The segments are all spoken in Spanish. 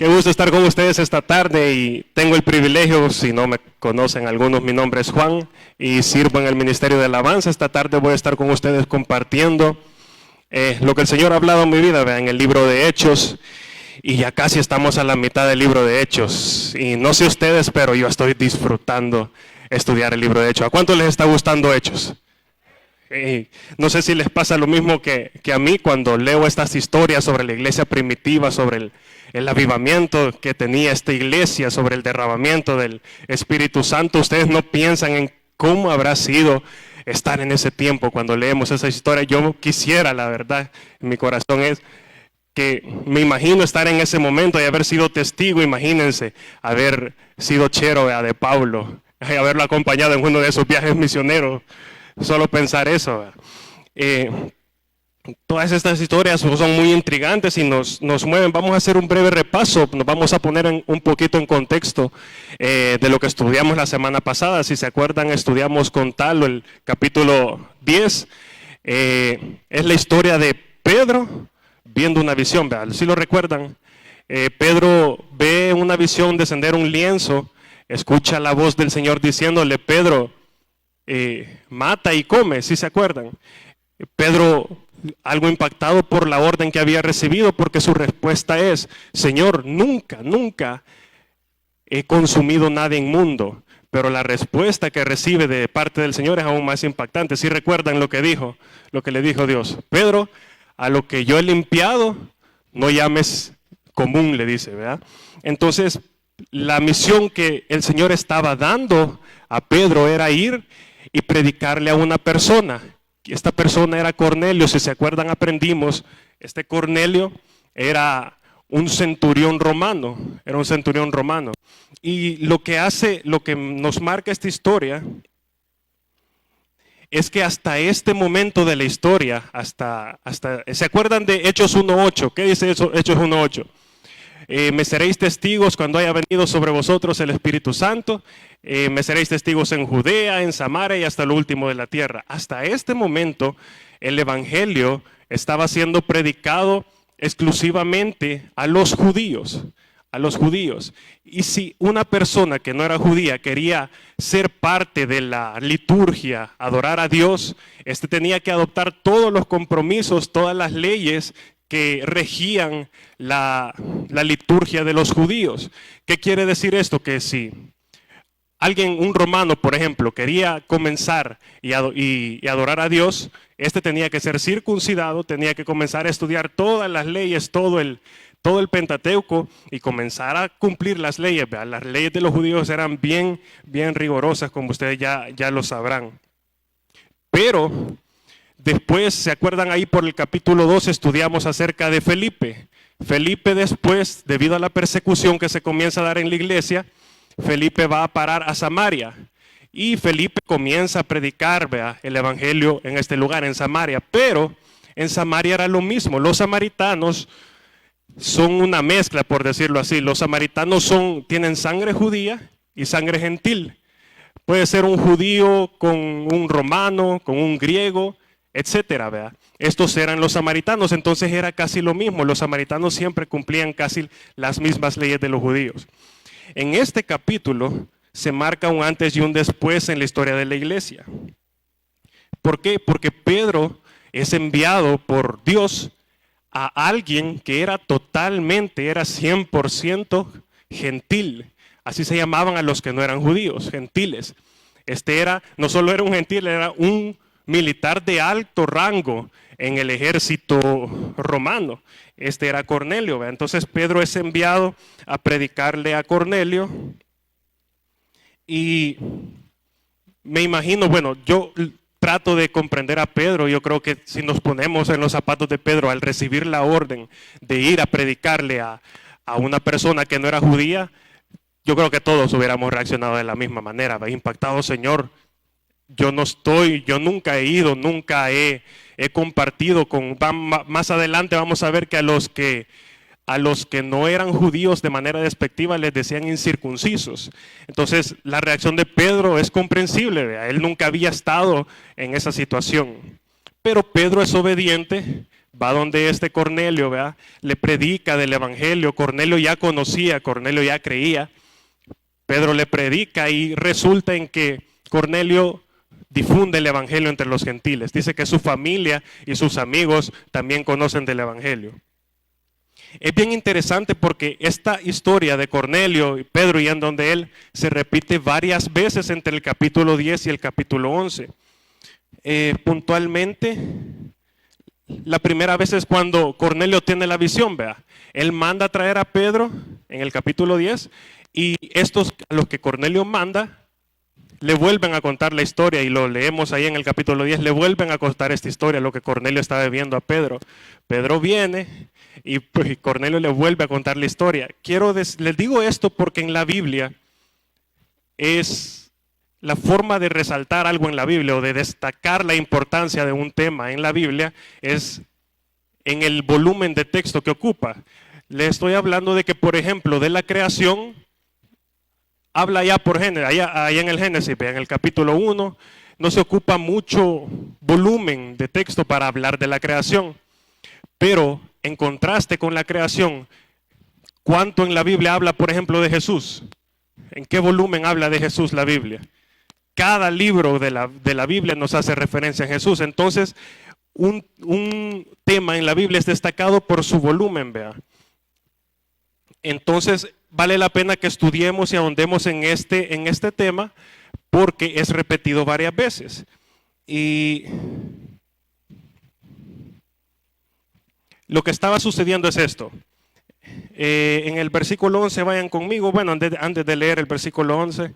Qué gusto estar con ustedes esta tarde y tengo el privilegio, si no me conocen algunos, mi nombre es Juan y sirvo en el Ministerio de Alabanza. Esta tarde voy a estar con ustedes compartiendo lo que el Señor ha hablado en mi vida, en el libro de Hechos, y ya casi estamos a la mitad del libro de Hechos. Y no sé ustedes, pero yo estoy disfrutando estudiar el libro de Hechos. ¿A cuántos les está gustando Hechos? No sé si les pasa lo mismo que a mí cuando leo estas historias sobre la iglesia primitiva, sobre el avivamiento que tenía esta iglesia, sobre el derramamiento del Espíritu Santo. Ustedes no piensan en cómo habrá sido estar en ese tiempo cuando leemos esa historia. Yo quisiera, la verdad, en mi corazón es que me imagino estar en ese momento y haber sido testigo. Imagínense haber sido chero de Pablo, haberlo acompañado en uno de esos viajes misioneros. Solo pensar eso. Todas estas historias son muy intrigantes y nos mueven. Vamos a hacer un breve repaso, nos vamos a poner un poquito en contexto de lo que estudiamos la semana pasada. Si se acuerdan, estudiamos con Talo el capítulo 10. Es la historia de Pedro viendo una visión, ¿verdad? Si lo recuerdan, Pedro ve una visión descender un lienzo, escucha la voz del Señor diciéndole: Pedro, mata y come, si se acuerdan. Pedro, algo impactado por la orden que había recibido, porque su respuesta es: Señor, nunca he consumido nada inmundo. Pero la respuesta que recibe de parte del Señor es aún más impactante. Si recuerdan lo que le dijo Dios: Pedro, a lo que yo he limpiado, no llames común, le dice, ¿verdad? Entonces, la misión que el Señor estaba dando a Pedro era ir y predicarle a una persona. Esta persona era Cornelio. Si se acuerdan, aprendimos, este Cornelio era un centurión romano, Y lo que nos marca esta historia es que hasta este momento de la historia, ¿se acuerdan de Hechos 1:8? ¿Qué dice eso, Hechos 1:8? Me seréis testigos cuando haya venido sobre vosotros el Espíritu Santo. Me seréis testigos en Judea, en Samaria y hasta lo último de la tierra. Hasta este momento el Evangelio estaba siendo predicado exclusivamente a los judíos. Y si una persona que no era judía quería ser parte de la liturgia, adorar a Dios, tenía que adoptar todos los compromisos, todas las leyes que regían la liturgia de los judíos. ¿Qué quiere decir esto? Que si un romano, por ejemplo, quería comenzar y adorar a Dios, tenía que ser circuncidado, tenía que comenzar a estudiar todas las leyes, todo el Pentateuco, y comenzar a cumplir las leyes. Las leyes de los judíos eran bien rigurosas, como ustedes ya lo sabrán. Pero después, ¿se acuerdan ahí por el capítulo 2 estudiamos acerca de Felipe? Felipe después, debido a la persecución que se comienza a dar en la iglesia, Felipe va a parar a Samaria. Y Felipe comienza a predicar el evangelio en este lugar, en Samaria. Pero en Samaria era lo mismo. Los samaritanos son una mezcla, por decirlo así. Los samaritanos tienen sangre judía y sangre gentil. Puede ser un judío con un romano, con un griego, etcétera, ¿verdad? Estos eran los samaritanos, entonces era casi lo mismo. Los samaritanos siempre cumplían casi las mismas leyes de los judíos. En este capítulo se marca un antes y un después en la historia de la iglesia. ¿Por qué? Porque Pedro es enviado por Dios a alguien que era 100% gentil. Así se llamaban a los que no eran judíos, gentiles. No solo era un gentil, era un militar de alto rango en el ejército romano. Era Cornelio, ¿verdad? Entonces Pedro es enviado a predicarle a Cornelio. Y me imagino, yo trato de comprender a Pedro. Yo creo que si nos ponemos en los zapatos de Pedro al recibir la orden de ir a predicarle a una persona que no era judía, yo creo que todos hubiéramos reaccionado de la misma manera. Impactado: Señor, yo nunca he ido, nunca he compartido más adelante vamos a ver que a los que no eran judíos de manera despectiva les decían incircuncisos. Entonces la reacción de Pedro es comprensible, ¿verdad? Él nunca había estado en esa situación. Pero Pedro es obediente, va donde este Cornelio, ¿verdad? Le predica del evangelio. Cornelio ya conocía, Cornelio ya creía. Pedro le predica y resulta en que Cornelio difunde el evangelio entre los gentiles. Dice que su familia y sus amigos también conocen del evangelio. Es bien interesante porque esta historia de Cornelio y Pedro y en donde él se repite varias veces entre el capítulo 10 y el capítulo 11. Puntualmente, la primera vez es cuando Cornelio tiene la visión, vea. Él manda a traer a Pedro en el capítulo 10 y estos a los que Cornelio manda le vuelven a contar la historia y lo leemos ahí en el capítulo 10, le vuelven a contar esta historia, lo que Cornelio estaba viendo a Pedro. Pedro viene y pues, Cornelio le vuelve a contar la historia. Les digo esto porque en la Biblia es la forma de resaltar algo en la Biblia o de destacar la importancia de un tema en la Biblia es en el volumen de texto que ocupa. Le estoy hablando de que, por ejemplo, de la creación, habla ya por género, allá en el Génesis, en el capítulo 1, no se ocupa mucho volumen de texto para hablar de la creación. Pero en contraste con la creación, ¿cuánto en la Biblia habla, por ejemplo, de Jesús? ¿En qué volumen habla de Jesús la Biblia? Cada libro de la Biblia nos hace referencia a Jesús. Entonces, un tema en la Biblia es destacado por su volumen, vea. Entonces, vale la pena que estudiemos y ahondemos en este tema porque es repetido varias veces. Y lo que estaba sucediendo es esto. En el versículo 11, vayan conmigo. Bueno, antes de leer el versículo 11,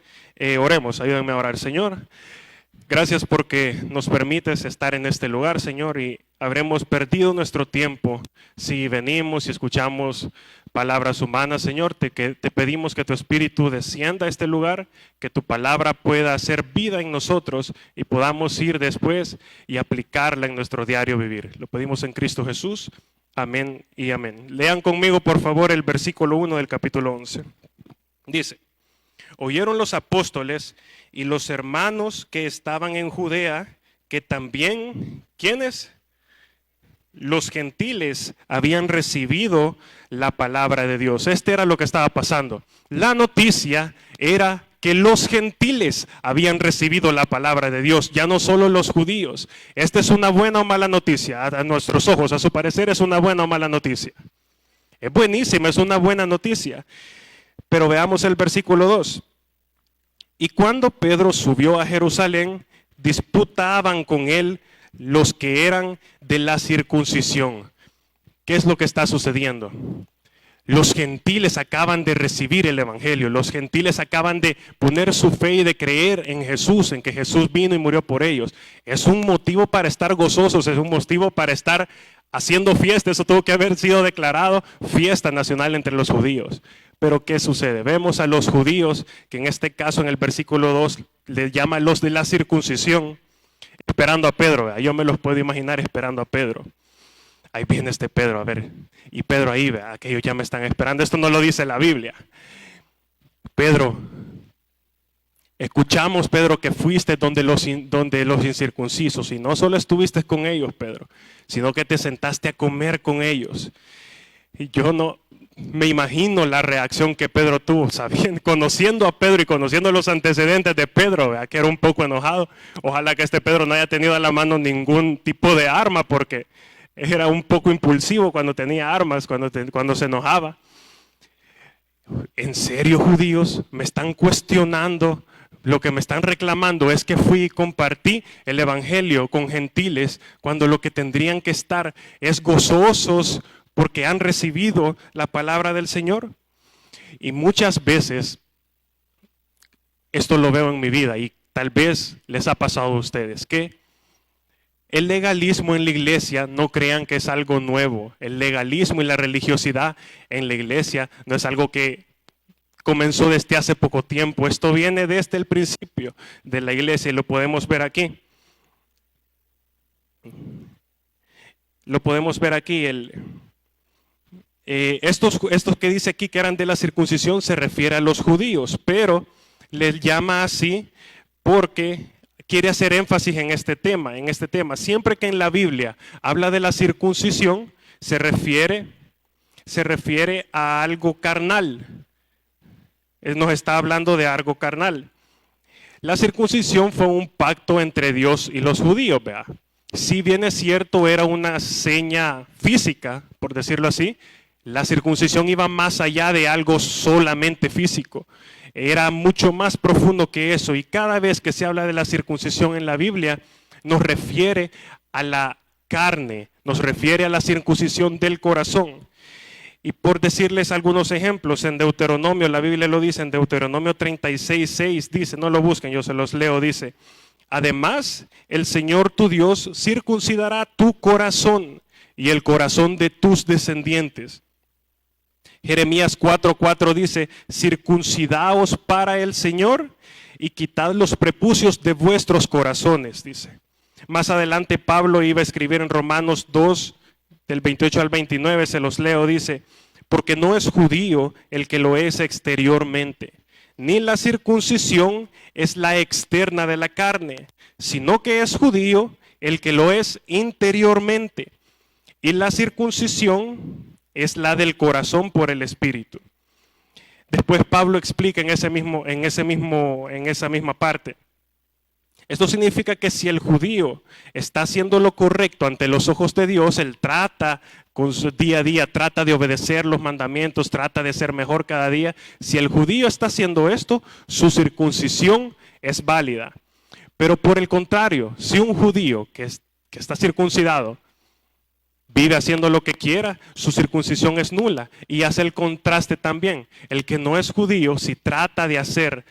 oremos, ayúdenme a orar. Señor, gracias porque nos permites estar en este lugar, Señor, y habremos perdido nuestro tiempo si venimos y escuchamos palabras humanas. Señor, te pedimos que tu Espíritu descienda a este lugar, que tu palabra pueda hacer vida en nosotros y podamos ir después y aplicarla en nuestro diario vivir. Lo pedimos en Cristo Jesús. Amén y amén. Lean conmigo, por favor, el versículo 1 del capítulo 11. Dice: oyeron los apóstoles y los hermanos que estaban en Judea, que también, ¿quiénes? Los gentiles habían recibido la palabra de Dios. Este era lo que estaba pasando. La noticia era que los gentiles habían recibido la palabra de Dios, ya no solo los judíos. ¿Esta es una buena o mala noticia? A nuestros ojos, a su parecer, es una buena o mala noticia. Es buenísima, es una buena noticia. Pero veamos el versículo 2. Y cuando Pedro subió a Jerusalén, disputaban con él los que eran de la circuncisión. ¿Qué es lo que está sucediendo? Los gentiles acaban de recibir el evangelio, los gentiles acaban de poner su fe y de creer en Jesús, en que Jesús vino y murió por ellos. Es un motivo para estar gozosos, es un motivo para estar haciendo fiesta. Eso tuvo que haber sido declarado fiesta nacional entre los judíos. Pero ¿qué sucede? Vemos a los judíos, que en este caso en el versículo 2 les llama los de la circuncisión, esperando a Pedro. ¿Verdad? Yo me los puedo imaginar esperando a Pedro. Ahí viene este Pedro, a ver. Y Pedro ahí, ¿verdad? Aquellos ya me están esperando. Esto no lo dice la Biblia. Pedro, escuchamos, Pedro, que fuiste donde los incircuncisos. Y no solo estuviste con ellos, Pedro, sino que te sentaste a comer con ellos. Y yo no me imagino la reacción que Pedro tuvo, sabiendo, conociendo a Pedro y conociendo los antecedentes de Pedro, ¿verdad? Que era un poco enojado. Ojalá que este Pedro no haya tenido a la mano ningún tipo de arma, porque era un poco impulsivo cuando tenía armas, cuando se enojaba. ¿En serio, judíos? ¿Me están cuestionando? Lo que me están reclamando es que fui y compartí el evangelio con gentiles, cuando lo que tendrían que estar es gozosos porque han recibido la palabra del Señor. Y muchas veces, esto lo veo en mi vida y tal vez les ha pasado a ustedes, que el legalismo en la iglesia, no crean que es algo nuevo. El legalismo y la religiosidad en la iglesia no es algo que comenzó desde hace poco tiempo. Esto viene desde el principio de la iglesia y lo podemos ver aquí. Lo podemos ver aquí. Estos que dice aquí que eran de la circuncisión se refiere a los judíos, pero les llama así porque quiere hacer énfasis en este tema. Siempre que en la Biblia habla de la circuncisión, se refiere a algo carnal. Él nos está hablando de algo carnal. La circuncisión fue un pacto entre Dios y los judíos, ¿verdad? Si bien es cierto, era una seña física, por decirlo así, la circuncisión iba más allá de algo solamente físico. Era mucho más profundo que eso. Y cada vez que se habla de la circuncisión en la Biblia, nos refiere a la carne, nos refiere a la circuncisión del corazón. Y por decirles algunos ejemplos, en Deuteronomio, la Biblia lo dice, en Deuteronomio 36:6 dice, no lo busquen, yo se los leo, dice: además, el Señor tu Dios circuncidará tu corazón y el corazón de tus descendientes. Jeremías 4:4 dice: circuncidaos para el Señor y quitad los prepucios de vuestros corazones, dice. Más adelante Pablo iba a escribir en Romanos 2, del 28 al 29, se los leo, dice: porque no es judío el que lo es exteriormente, ni la circuncisión es la externa de la carne, sino que es judío el que lo es interiormente, y la circuncisión es la del corazón por el Espíritu. Después Pablo explica en esa misma parte. Esto significa que si el judío está haciendo lo correcto ante los ojos de Dios, él trata con su día a día, trata de obedecer los mandamientos, trata de ser mejor cada día. Si el judío está haciendo esto, su circuncisión es válida. Pero por el contrario, si un judío que está circuncidado vive haciendo lo que quiera, su circuncisión es nula. Y hace el contraste también. El que no es judío, si trata de hacer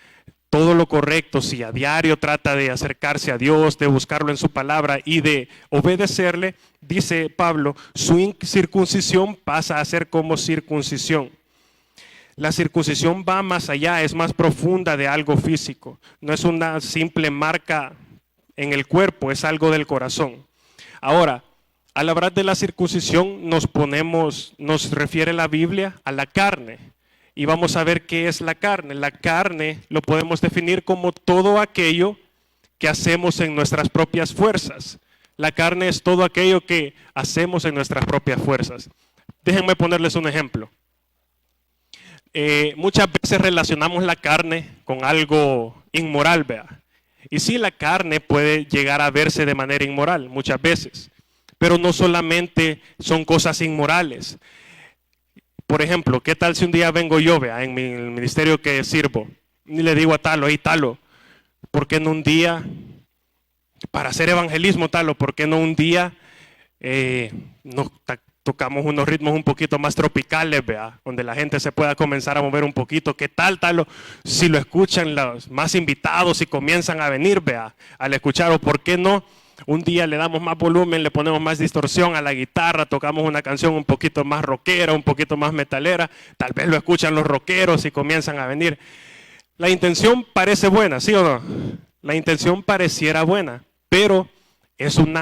todo lo correcto, si a diario trata de acercarse a Dios, de buscarlo en su palabra y de obedecerle, dice Pablo, su circuncisión pasa a ser como circuncisión. La circuncisión va más allá, es más profunda de algo físico. No es una simple marca en el cuerpo, es algo del corazón. Ahora, al hablar de la circuncisión nos refiere la Biblia a la carne. Y vamos a ver qué es la carne. La carne lo podemos definir como todo aquello que hacemos en nuestras propias fuerzas. La carne es todo aquello que hacemos en nuestras propias fuerzas. Déjenme ponerles un ejemplo. Muchas veces relacionamos la carne con algo inmoral, ¿vea? Y sí, la carne puede llegar a verse de manera inmoral muchas veces. Pero no solamente son cosas inmorales. Por ejemplo, ¿qué tal si un día vengo yo, vea, en el ministerio que sirvo, y le digo a Talo, hey Talo, ¿por qué no un día, para hacer evangelismo Talo, por qué no un día tocamos unos ritmos un poquito más tropicales, vea, donde la gente se pueda comenzar a mover un poquito? ¿Qué tal Talo si lo escuchan los más invitados y comienzan a venir, vea, al escuchar? ¿O por qué no un día le damos más volumen, le ponemos más distorsión a la guitarra, tocamos una canción un poquito más rockera, un poquito más metalera? Tal vez lo escuchan los rockeros y comienzan a venir. La intención parece buena, ¿sí o no? La intención pareciera buena, pero es un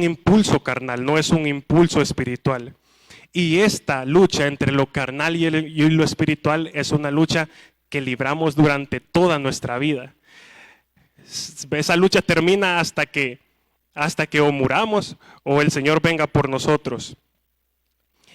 impulso carnal, no es un impulso espiritual. Y esta lucha entre lo carnal y lo espiritual es una lucha que libramos durante toda nuestra vida. Esa lucha termina hasta que o muramos o el Señor venga por nosotros.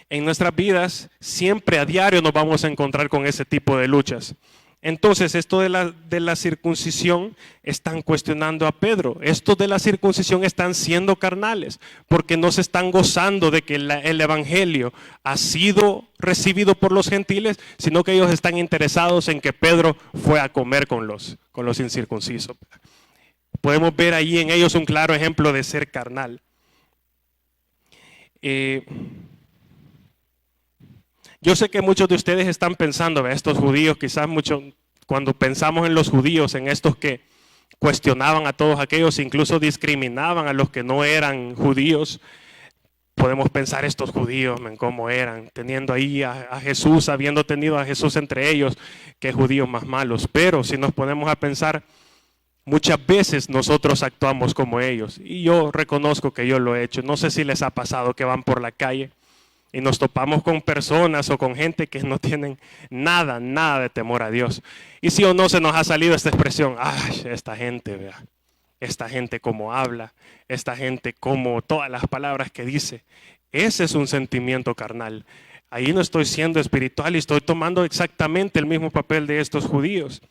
En nuestras vidas siempre a diario nos vamos a encontrar con ese tipo de luchas. Entonces, esto de la circuncisión están cuestionando a Pedro. Estos de la circuncisión están siendo carnales porque no se están gozando de que el evangelio ha sido recibido por los gentiles, sino que ellos están interesados en que Pedro fue a comer con los incircuncisos. Podemos ver ahí en ellos un claro ejemplo de ser carnal. Yo sé que muchos de ustedes están pensando, estos judíos, quizás cuando pensamos en los judíos, en estos que cuestionaban a todos aquellos, incluso discriminaban a los que no eran judíos, podemos pensar estos judíos, cómo eran, teniendo ahí a Jesús, habiendo tenido a Jesús entre ellos, qué judíos más malos. Pero si nos ponemos a pensar, muchas veces nosotros actuamos como ellos. Y yo reconozco que yo lo he hecho. No sé si les ha pasado que van por la calle y nos topamos con personas o con gente que no tienen nada de temor a Dios. Y sí o no se nos ha salido esta expresión, ay, esta gente, vea, esta gente cómo habla, esta gente como todas las palabras que dice. Ese es un sentimiento carnal. Ahí no estoy siendo espiritual y estoy tomando exactamente el mismo papel de estos judíos.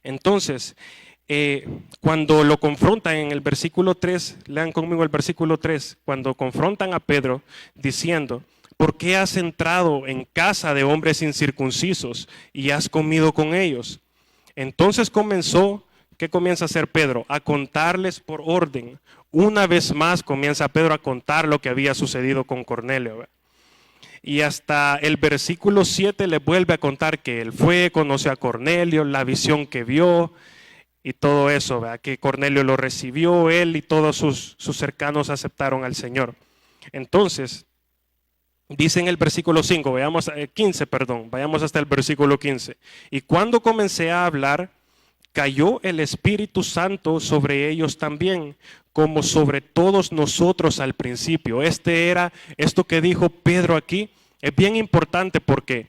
Entonces, cuando lo confrontan en el versículo 3, lean conmigo el versículo 3, cuando confrontan a Pedro diciendo, ¿por qué has entrado en casa de hombres incircuncisos y has comido con ellos? Entonces ¿qué comienza a hacer Pedro? A contarles por orden. Una vez más comienza Pedro a contar lo que había sucedido con Cornelio. Y hasta el versículo 7 le vuelve a contar que él fue, conoció a Cornelio, la visión que vio y todo eso, ¿verdad? Que Cornelio lo recibió, él y todos sus cercanos aceptaron al Señor. Entonces, dice en el versículo 5, vayamos hasta el versículo 15. Y cuando comencé a hablar, cayó el Espíritu Santo sobre ellos también, como sobre todos nosotros al principio. Esto que dijo Pedro aquí, es bien importante porque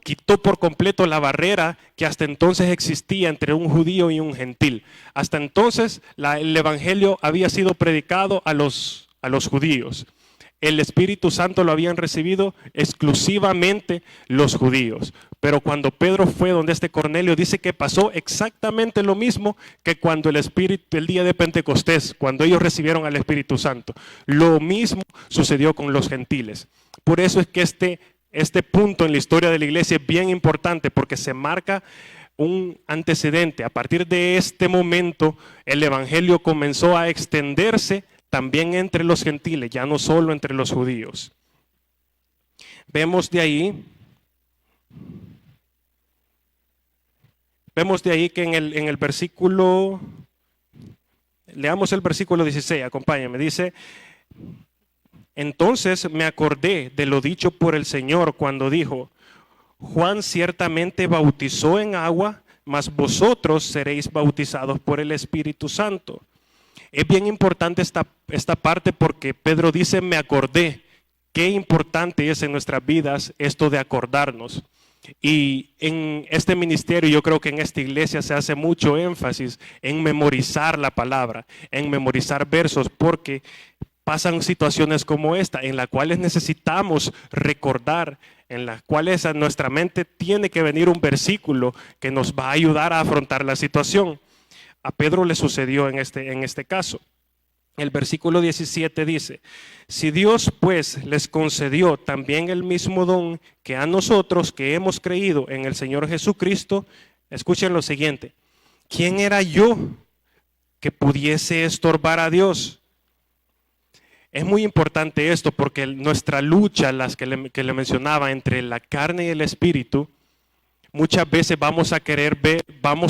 quitó por completo la barrera que hasta entonces existía entre un judío y un gentil. Hasta entonces el evangelio había sido predicado a los judíos. El Espíritu Santo lo habían recibido exclusivamente los judíos. Pero cuando Pedro fue donde este Cornelio, dice que pasó exactamente lo mismo que cuando el día de Pentecostés, cuando ellos recibieron al Espíritu Santo. Lo mismo sucedió con los gentiles. Por eso es que este punto en la historia de la iglesia es bien importante, porque se marca un antecedente. A partir de este momento, el evangelio comenzó a extenderse también entre los gentiles, ya no solo entre los judíos. Vemos de ahí que en el versículo, leamos el versículo 16, acompáñame, dice, entonces me acordé de lo dicho por el Señor cuando dijo, Juan ciertamente bautizó en agua, mas vosotros seréis bautizados por el Espíritu Santo. Es bien importante esta parte porque Pedro dice, me acordé. Qué importante es en nuestras vidas esto de acordarnos. Y en este ministerio, yo creo que en esta iglesia se hace mucho énfasis en memorizar la palabra, en memorizar versos, porque pasan situaciones como esta, en las cuales necesitamos recordar, en las cuales a nuestra mente tiene que venir un versículo que nos va a ayudar a afrontar la situación. A Pedro le sucedió en este caso. El versículo 17 dice, si Dios pues les concedió también el mismo don que a nosotros que hemos creído en el Señor Jesucristo, escuchen lo siguiente, ¿quién era yo que pudiese estorbar a Dios? Es muy importante esto porque nuestra lucha, que le mencionaba, entre la carne y el espíritu, muchas veces vamos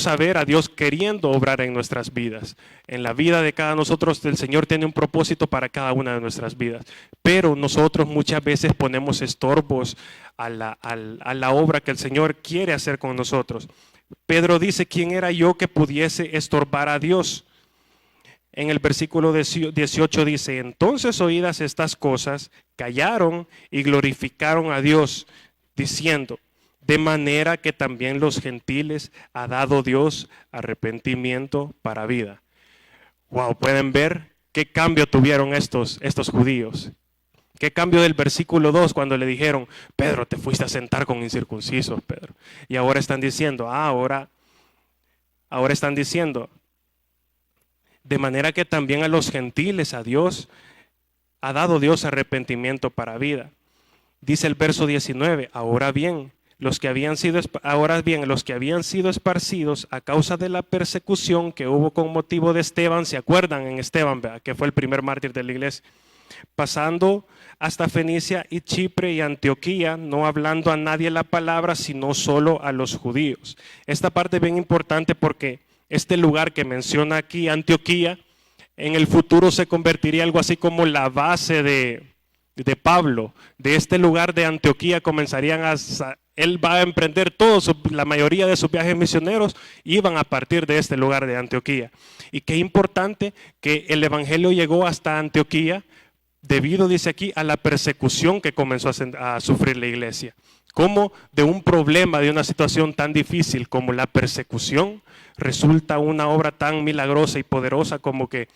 a ver a Dios queriendo obrar en nuestras vidas. En la vida de cada nosotros, el Señor tiene un propósito para cada una de nuestras vidas. Pero nosotros muchas veces ponemos estorbos a la obra que el Señor quiere hacer con nosotros. Pedro dice, ¿quién era yo que pudiese estorbar a Dios? En el versículo 18 dice, entonces oídas estas cosas, callaron y glorificaron a Dios, diciendo, de manera que también los gentiles ha dado Dios arrepentimiento para vida. Wow, pueden ver qué cambio tuvieron estos judíos. Qué cambio del versículo 2 cuando le dijeron, Pedro, te fuiste a sentar con incircuncisos, Pedro. Y ahora están diciendo, ahora están diciendo, de manera que también a los gentiles, a Dios, ha dado Dios arrepentimiento para vida. Dice el verso 19, ahora bien, los que habían sido esparcidos a causa de la persecución que hubo con motivo de Esteban, ¿se acuerdan en Esteban, que fue el primer mártir de la iglesia? Pasando hasta Fenicia y Chipre y Antioquía, no hablando a nadie la palabra, sino solo a los judíos. Esta parte es bien importante porque este lugar que menciona aquí, Antioquía, en el futuro se convertiría algo así como la base de Pablo. De este lugar de Antioquía él va a emprender la mayoría de sus viajes misioneros iban a partir de este lugar de Antioquía. Y qué importante que el evangelio llegó hasta Antioquía debido, dice aquí, a la persecución que comenzó a sufrir la iglesia. Cómo de un problema, de una situación tan difícil como la persecución, resulta una obra tan milagrosa y poderosa como que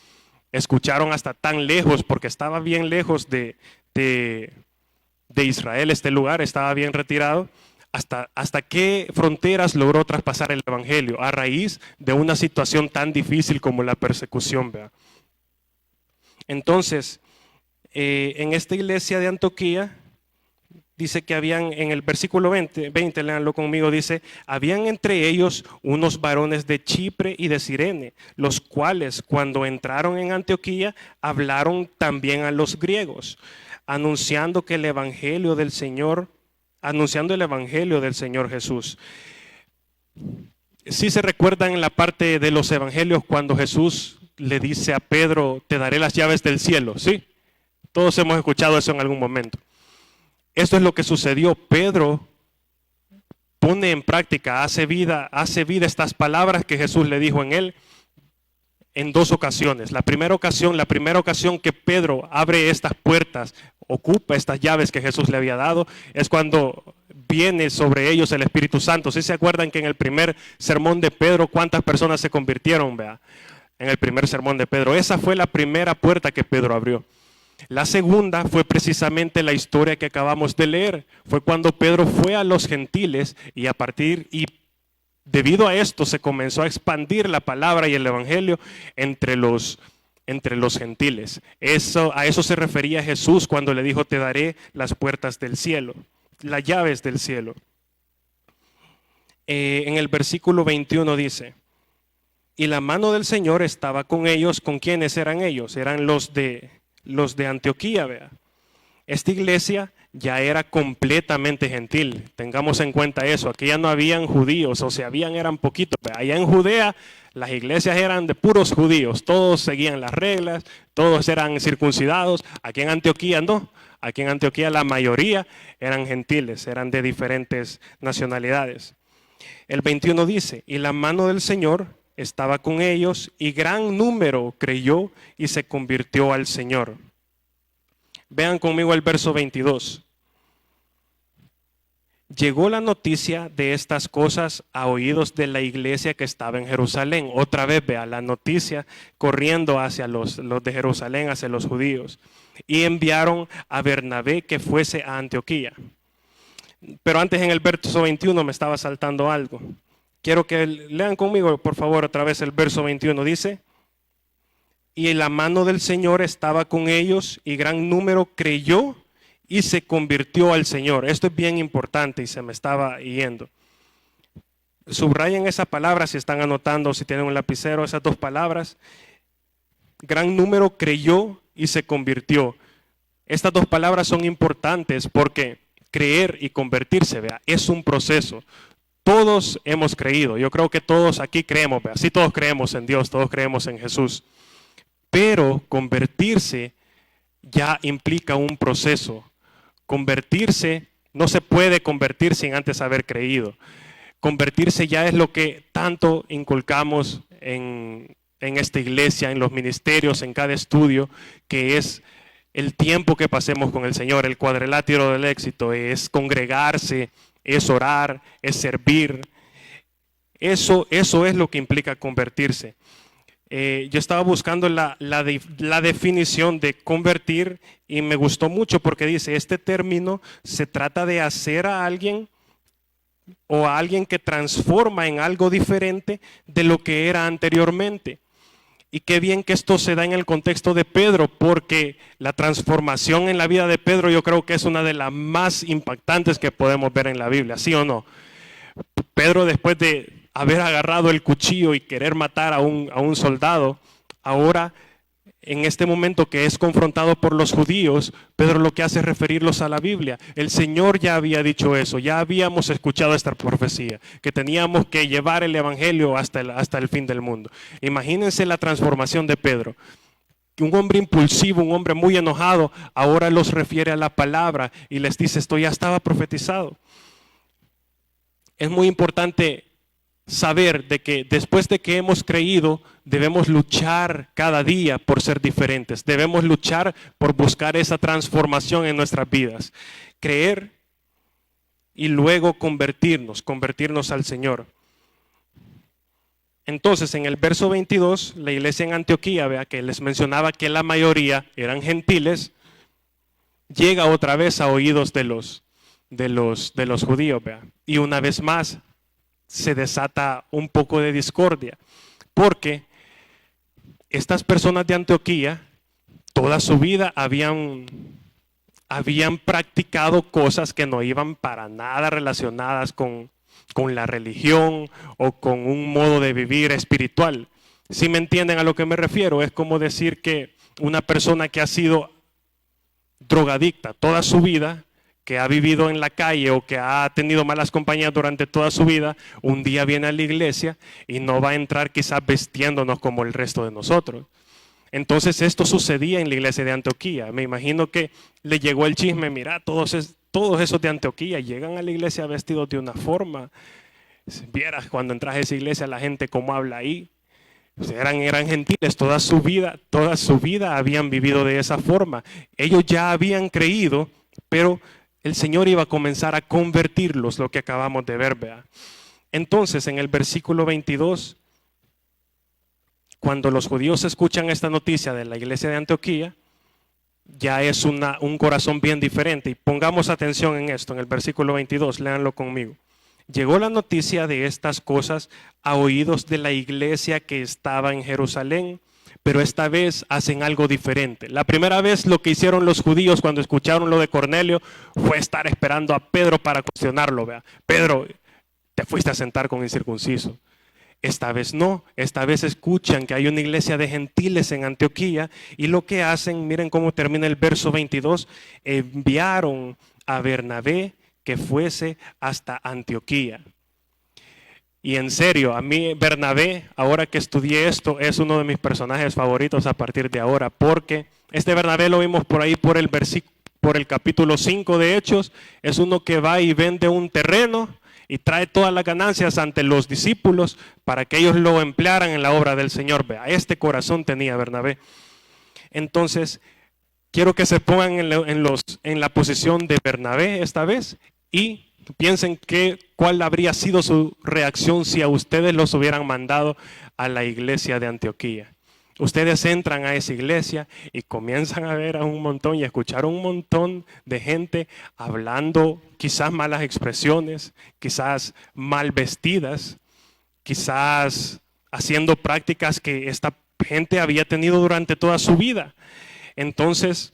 escucharon hasta tan lejos, porque estaba bien lejos de Israel, este lugar estaba bien retirado, hasta qué fronteras logró traspasar el evangelio a raíz de una situación tan difícil como la persecución, ¿verdad? Entonces, en esta iglesia de Antioquía, dice que habían, en el versículo 20, léanlo conmigo, dice, habían entre ellos unos varones de Chipre y de Cirene, los cuales cuando entraron en Antioquía, hablaron también a los griegos, anunciando el evangelio del Señor Jesús. Si se recuerdan en la parte de los evangelios cuando Jesús le dice a Pedro, te daré las llaves del cielo, ¿sí? Todos hemos escuchado eso en algún momento. Esto es lo que sucedió. Pedro pone en práctica, hace vida estas palabras que Jesús le dijo en él en dos ocasiones. La primera ocasión que Pedro abre estas puertas, ocupa estas llaves que Jesús le había dado, es cuando viene sobre ellos el Espíritu Santo. ¿Sí se acuerdan que en el primer sermón de Pedro cuántas personas se convirtieron? Vea, en el primer sermón de Pedro. Esa fue la primera puerta que Pedro abrió. La segunda fue precisamente la historia que acabamos de leer. Fue cuando Pedro fue a los gentiles y debido a esto se comenzó a expandir la palabra y el evangelio entre los gentiles. A eso se refería Jesús cuando le dijo, te daré las puertas del cielo, las llaves del cielo. En el versículo 21 dice, y la mano del Señor estaba con ellos. ¿Con quiénes eran ellos? Eran los de Antioquía, vea. Esta iglesia ya era completamente gentil, tengamos en cuenta eso. Aquí ya no habían judíos, o sea, eran poquitos. Allá en Judea las iglesias eran de puros judíos, todos seguían las reglas, todos eran circuncidados. Aquí en Antioquía no, aquí en Antioquía la mayoría eran gentiles, eran de diferentes nacionalidades. El 21 dice, y la mano del Señor estaba con ellos y gran número creyó y se convirtió al Señor. Vean conmigo el verso 22. Llegó la noticia de estas cosas a oídos de la iglesia que estaba en Jerusalén. Otra vez, vea, la noticia corriendo hacia los de Jerusalén, hacia los judíos. Y enviaron a Bernabé que fuese a Antioquía. Pero antes en el verso 21 me estaba saltando algo. Quiero que lean conmigo, por favor, otra vez el verso 21. Dice, y la mano del Señor estaba con ellos y gran número creyó y se convirtió al Señor. Esto es bien importante y se me estaba yendo. Subrayen esa palabra si están anotando, si tienen un lapicero, esas dos palabras. Gran número creyó y se convirtió. Estas dos palabras son importantes porque creer y convertirse, vea, es un proceso. Todos hemos creído, yo creo que todos aquí creemos, sí, todos creemos en Dios, todos creemos en Jesús, pero convertirse ya implica un proceso. Convertirse, no se puede convertir sin antes haber creído. Convertirse ya es lo que tanto inculcamos en esta iglesia, en los ministerios, en cada estudio, que es el tiempo que pasemos con el Señor. El cuadrilátero del éxito es congregarse, es orar, es servir. Eso es lo que implica convertirse. Yo estaba buscando la definición de convertir y me gustó mucho porque dice, este término se trata de hacer a alguien o a alguien que transforma en algo diferente de lo que era anteriormente. Y qué bien que esto se da en el contexto de Pedro, porque la transformación en la vida de Pedro yo creo que es una de las más impactantes que podemos ver en la Biblia, ¿sí o no? Pedro, después de haber agarrado el cuchillo y querer matar a un soldado, ahora en este momento que es confrontado por los judíos, Pedro lo que hace es referirlos a la Biblia. El Señor ya había dicho eso, ya habíamos escuchado esta profecía, que teníamos que llevar el evangelio hasta el fin del mundo. Imagínense la transformación de Pedro. Un hombre impulsivo, un hombre muy enojado, ahora los refiere a la palabra y les dice, esto ya estaba profetizado. Es muy importante saber de que después de que hemos creído, debemos luchar cada día por ser diferentes. Debemos luchar por buscar esa transformación en nuestras vidas. Creer y luego convertirnos al Señor. Entonces, en el verso 22, la iglesia en Antioquía, vea que les mencionaba que la mayoría eran gentiles, llega otra vez a oídos de los judíos, vea. Y una vez más se desata un poco de discordia, porque estas personas de Antioquía toda su vida habían practicado cosas que no iban para nada relacionadas con la religión o con un modo de vivir espiritual. Si me entienden a lo que me refiero, es como decir que una persona que ha sido drogadicta toda su vida, que ha vivido en la calle o que ha tenido malas compañías durante toda su vida, un día viene a la iglesia y no va a entrar quizás vestiéndonos como el resto de nosotros. Entonces esto sucedía en la iglesia de Antioquía. Me imagino que le llegó el chisme, mira, todos esos de Antioquía llegan a la iglesia vestidos de una forma. Si vieras cuando entras a esa iglesia la gente cómo habla ahí. Eran gentiles, toda su vida habían vivido de esa forma. Ellos ya habían creído, pero el Señor iba a comenzar a convertirlos, lo que acabamos de ver, ¿verdad? Entonces, en el versículo 22, cuando los judíos escuchan esta noticia de la iglesia de Antioquía, ya es un corazón bien diferente. Y pongamos atención en esto, en el versículo 22, léanlo conmigo. Llegó la noticia de estas cosas a oídos de la iglesia que estaba en Jerusalén, pero esta vez hacen algo diferente. La primera vez lo que hicieron los judíos cuando escucharon lo de Cornelio fue estar esperando a Pedro para cuestionarlo. Vea, Pedro, te fuiste a sentar con incircunciso. Esta vez no, esta vez escuchan que hay una iglesia de gentiles en Antioquía y lo que hacen, miren cómo termina el verso 22, enviaron a Bernabé que fuese hasta Antioquía. Y en serio, a mí Bernabé, ahora que estudié esto, es uno de mis personajes favoritos a partir de ahora, porque este Bernabé lo vimos por ahí por el capítulo 5 de Hechos, es uno que va y vende un terreno y trae todas las ganancias ante los discípulos para que ellos lo emplearan en la obra del Señor. Vea, este corazón tenía Bernabé. Entonces, quiero que se pongan en la posición de Bernabé esta vez y piensen cuál habría sido su reacción si a ustedes los hubieran mandado a la iglesia de Antioquía. Ustedes entran a esa iglesia y comienzan a ver a un montón y a escuchar un montón de gente hablando quizás malas expresiones, quizás mal vestidas, quizás haciendo prácticas que esta gente había tenido durante toda su vida. Entonces,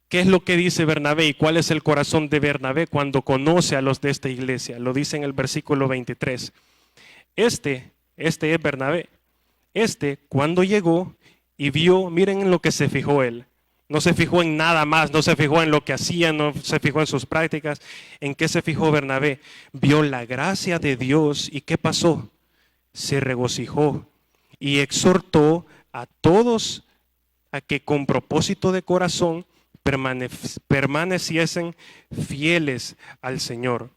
¿qué es lo que dice Bernabé y cuál es el corazón de Bernabé cuando conoce a los de esta iglesia? Lo dice en el versículo 23. Este es Bernabé. Cuando llegó y vio, miren en lo que se fijó él. No se fijó en nada más, no se fijó en lo que hacían, no se fijó en sus prácticas. ¿En qué se fijó Bernabé? Vio la gracia de Dios y ¿qué pasó? Se regocijó y exhortó a todos a que con propósito de corazón permaneciesen fieles al Señor.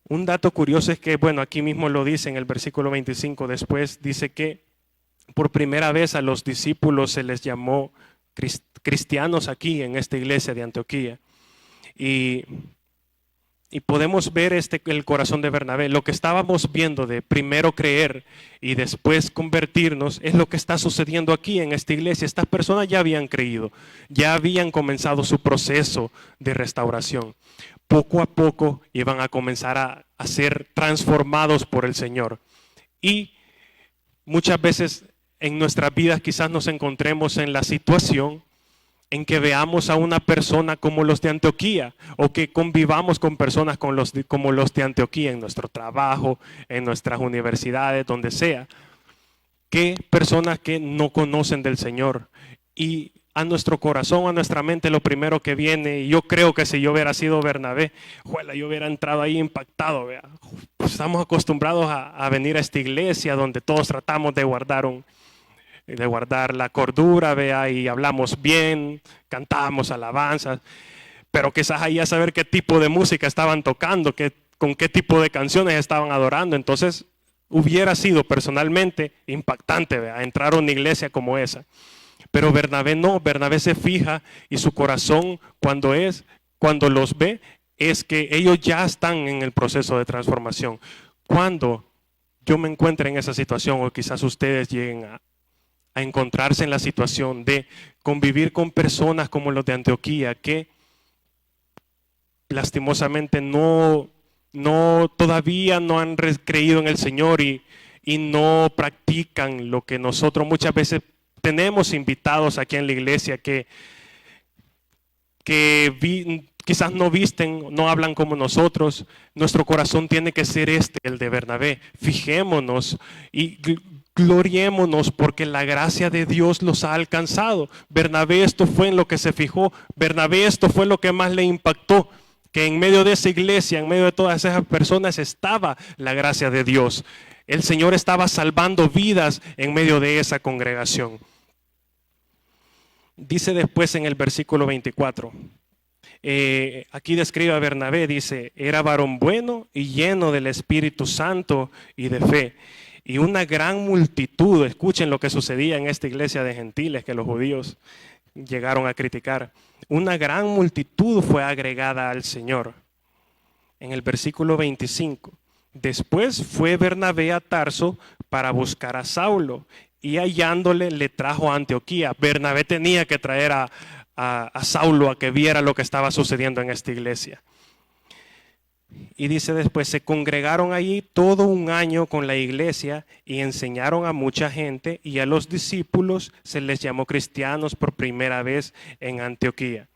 Un dato curioso es que, bueno, aquí mismo lo dice en el versículo 25, después dice que por primera vez a los discípulos se les llamó cristianos aquí en esta iglesia de Antioquía. Y podemos ver el corazón de Bernabé. Lo que estábamos viendo de primero creer y después convertirnos es lo que está sucediendo aquí en esta iglesia. Estas personas ya habían creído, ya habían comenzado su proceso de restauración. Poco a poco iban a comenzar a ser transformados por el Señor. Y muchas veces en nuestras vidas quizás nos encontremos en la situación en que veamos a una persona como los de Antioquía o que convivamos con personas como los de Antioquía en nuestro trabajo, en nuestras universidades, donde sea. Que personas que no conocen del Señor y a nuestro corazón, a nuestra mente, lo primero que viene, y yo creo que si yo hubiera sido Bernabé, yo hubiera entrado ahí impactado. Vea. Pues estamos acostumbrados a venir a esta iglesia donde todos tratamos de guardar la cordura, vea, y hablamos bien, cantamos alabanzas, pero quizás ahí a saber qué tipo de música estaban tocando, qué con qué tipo de canciones estaban adorando. Entonces hubiera sido personalmente impactante, ¿verdad?, entrar a una iglesia como esa. Pero Bernabé no, Bernabé se fija y su corazón cuando los ve, es que ellos ya están en el proceso de transformación. Cuando yo me encuentre en esa situación, o quizás ustedes lleguen a encontrarse en la situación de convivir con personas como los de Antioquía, que lastimosamente todavía no han creído en el Señor y no practican lo que nosotros muchas veces tenemos invitados aquí en la iglesia quizás no visten, no hablan como nosotros. Nuestro corazón tiene que ser el de Bernabé. Fijémonos y gloriémonos porque la gracia de Dios los ha alcanzado. Bernabé esto fue en lo que se fijó. Bernabé esto fue lo que más le impactó. Que en medio de esa iglesia, en medio de todas esas personas estaba la gracia de Dios. El Señor estaba salvando vidas en medio de esa congregación. Dice después en el versículo 24, aquí describe a Bernabé, dice, era varón bueno y lleno del Espíritu Santo y de fe. Y una gran multitud, escuchen lo que sucedía en esta iglesia de gentiles que los judíos llegaron a criticar. Una gran multitud fue agregada al Señor. En el versículo 25, después fue Bernabé a Tarso para buscar a Saulo y hallándole le trajo a Antioquía. Bernabé tenía que traer a Saulo a que viera lo que estaba sucediendo en esta iglesia. Y dice después, se congregaron allí todo un año con la iglesia y enseñaron a mucha gente, y a los discípulos se les llamó cristianos por primera vez en Antioquía.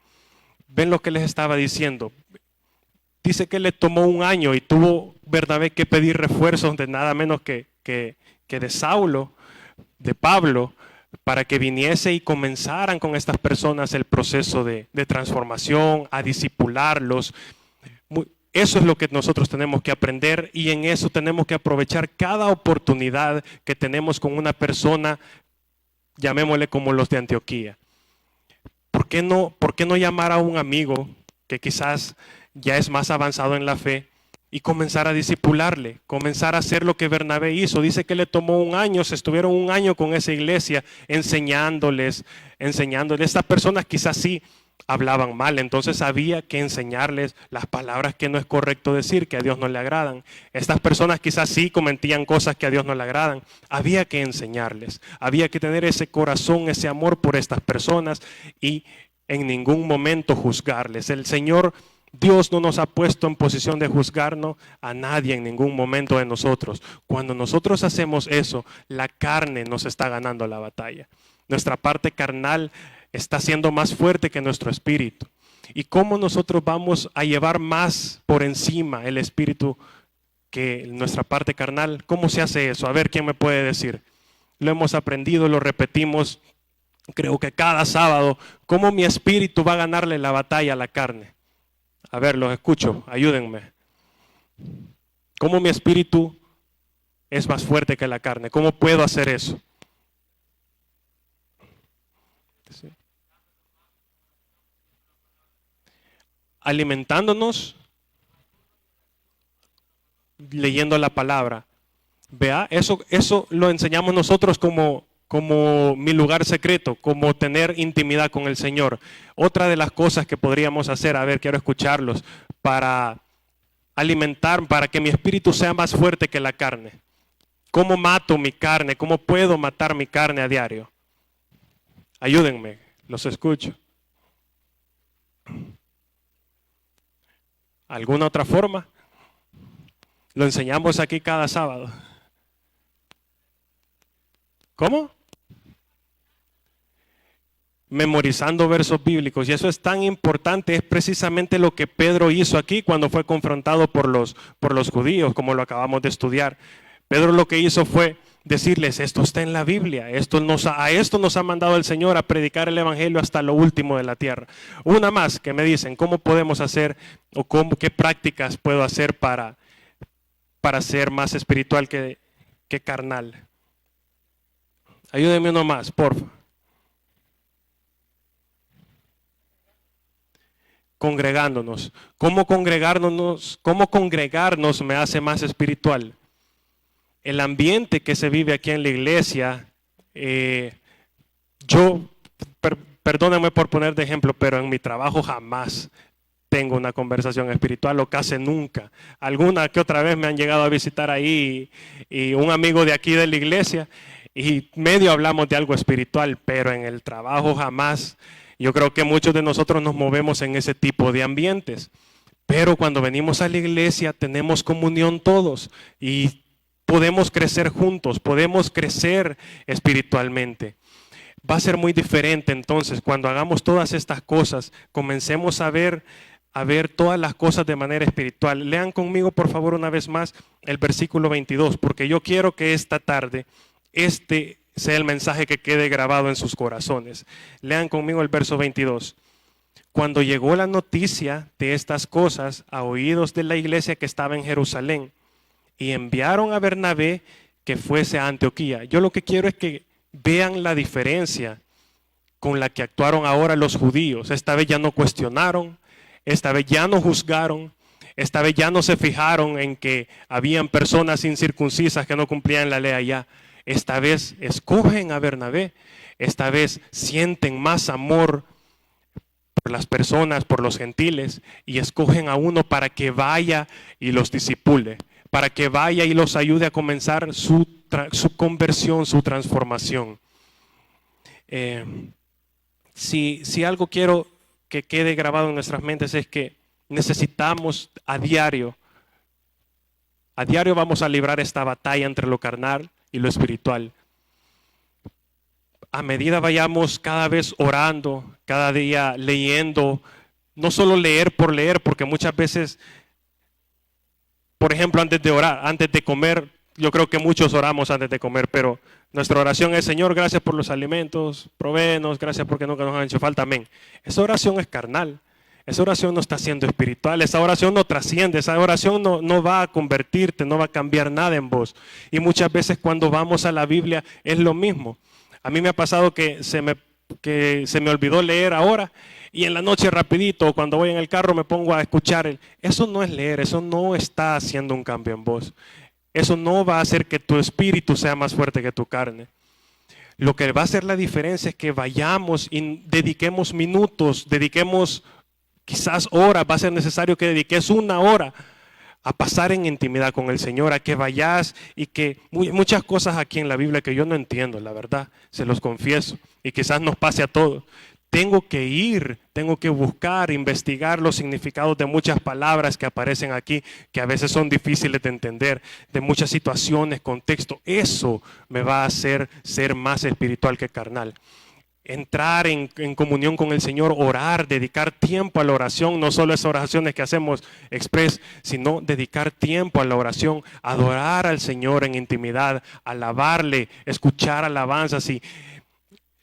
¿Ven lo que les estaba diciendo? Dice que le tomó un año y tuvo Bernabé que pedir refuerzos de nada menos que de Saulo, de Pablo, para que viniese y comenzaran con estas personas el proceso de transformación, a discipularlos. Eso es lo que nosotros tenemos que aprender, y en eso tenemos que aprovechar cada oportunidad que tenemos con una persona, llamémosle como los de Antioquía. ¿Por qué no llamar a un amigo que quizás ya es más avanzado en la fe y comenzar a discipularle, comenzar a hacer lo que Bernabé hizo? Dice que le tomó un año, se estuvieron un año con esa iglesia enseñándoles. Estas personas quizás sí hablaban mal, entonces había que enseñarles las palabras que no es correcto decir, que a Dios no le agradan. Estas personas quizás sí cometían cosas que a Dios no le agradan. Había que enseñarles, había que tener ese corazón, ese amor por estas personas y en ningún momento juzgarles. El Señor Dios no nos ha puesto en posición de juzgarnos a nadie en ningún momento de nosotros. Cuando nosotros hacemos eso, la carne nos está ganando la batalla. Nuestra parte carnal está siendo más fuerte que nuestro espíritu. ¿Y cómo nosotros vamos a llevar más por encima el espíritu que nuestra parte carnal? ¿Cómo se hace eso? A ver, ¿quién me puede decir? Lo hemos aprendido, lo repetimos, creo que cada sábado. ¿Cómo mi espíritu va a ganarle la batalla a la carne? A ver, los escucho, ayúdenme. ¿Cómo mi espíritu es más fuerte que la carne? ¿Cómo puedo hacer eso? ¿Sí? Alimentándonos, leyendo la palabra. Vea, eso lo enseñamos nosotros como mi lugar secreto, como tener intimidad con el Señor. Otra de las cosas que podríamos hacer, a ver, quiero escucharlos, para alimentar, para que mi espíritu sea más fuerte que la carne. ¿Cómo mato mi carne? ¿Cómo puedo matar mi carne a diario? Ayúdenme, los escucho. ¿Alguna otra forma? Lo enseñamos aquí cada sábado. ¿Cómo? Memorizando versos bíblicos, y eso es tan importante. Es precisamente lo que Pedro hizo aquí cuando fue confrontado por los judíos, como lo acabamos de estudiar. Pedro lo que hizo fue decirles, esto está en la Biblia, a esto nos ha mandado el Señor, a predicar el evangelio hasta lo último de la tierra. Una más que me dicen, ¿cómo podemos hacer o qué prácticas puedo hacer para ser más espiritual que carnal? Ayúdenme uno más, por favor. congregándonos. ¿Cómo congregarnos me hace más espiritual? El ambiente que se vive aquí en la iglesia, perdónenme por poner de ejemplo, pero en mi trabajo jamás tengo una conversación espiritual o casi nunca. Alguna que otra vez me han llegado a visitar ahí y un amigo de aquí de la iglesia y medio hablamos de algo espiritual, pero en el trabajo jamás. Yo creo que muchos de nosotros nos movemos en ese tipo de ambientes. Pero cuando venimos a la iglesia tenemos comunión todos y podemos crecer juntos, podemos crecer espiritualmente. Va a ser muy diferente entonces cuando hagamos todas estas cosas, comencemos a ver todas las cosas de manera espiritual. Lean conmigo por favor una vez más el versículo 22, porque yo quiero que esta tarde este sea el mensaje que quede grabado en sus corazones. Lean conmigo el verso 22. Cuando llegó la noticia de estas cosas a oídos de la iglesia que estaba en Jerusalén, y enviaron a Bernabé que fuese a Antioquía. Yo lo que quiero es que vean la diferencia con la que actuaron ahora los judíos. Esta vez ya no cuestionaron, esta vez ya no juzgaron, esta vez ya no se fijaron en que habían personas incircuncisas que no cumplían la ley allá. Esta vez escogen a Bernabé, esta vez sienten más amor por las personas, por los gentiles, y escogen a uno para que vaya y los discipule, para que vaya y los ayude a comenzar su conversión, su transformación. Si algo quiero que quede grabado en nuestras mentes es que necesitamos a diario vamos a librar esta batalla entre lo carnal y lo espiritual. A medida vayamos cada vez orando, cada día leyendo, no solo leer por leer, porque muchas veces, por ejemplo, antes de orar, antes de comer, yo creo que muchos oramos antes de comer, pero nuestra oración es: Señor, gracias por los alimentos, provéenos, gracias porque nunca nos han hecho falta, amén. Esa oración es carnal, esa oración no está siendo espiritual, esa oración no trasciende, esa oración no va a convertirte, no va a cambiar nada en vos. Y muchas veces cuando vamos a la Biblia es lo mismo. A mí me ha pasado que se me olvidó leer ahora y en la noche rapidito, cuando voy en el carro me pongo a escuchar. Eso no es leer, eso no está haciendo un cambio en vos. Eso no va a hacer que tu espíritu sea más fuerte que tu carne. Lo que va a hacer la diferencia es que vayamos y dediquemos minutos, dediquemos quizás horas. Va a ser necesario que dediques una hora a pasar en intimidad con el Señor, a que vayas y que muchas cosas aquí en la Biblia que yo no entiendo, la verdad, se los confieso, y quizás nos pase a todos. Tengo que ir, tengo que buscar, investigar los significados de muchas palabras que aparecen aquí, que a veces son difíciles de entender, de muchas situaciones, contexto. Eso me va a hacer ser más espiritual que carnal. Entrar en comunión con el Señor, orar, dedicar tiempo a la oración, no solo esas oraciones que hacemos express, sino dedicar tiempo a la oración, adorar al Señor en intimidad, alabarle, escuchar alabanzas. Y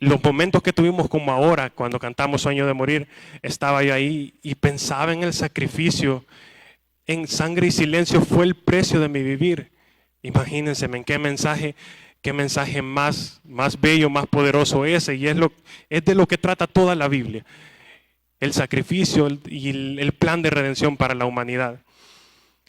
los momentos que tuvimos como ahora, cuando cantamos Sueño de Morir, estaba yo ahí y pensaba en el sacrificio. En sangre y silencio fue el precio de mi vivir. Imagínense en qué mensaje más bello, más poderoso ese, y es de lo que trata toda la Biblia, el sacrificio y el plan de redención para la humanidad.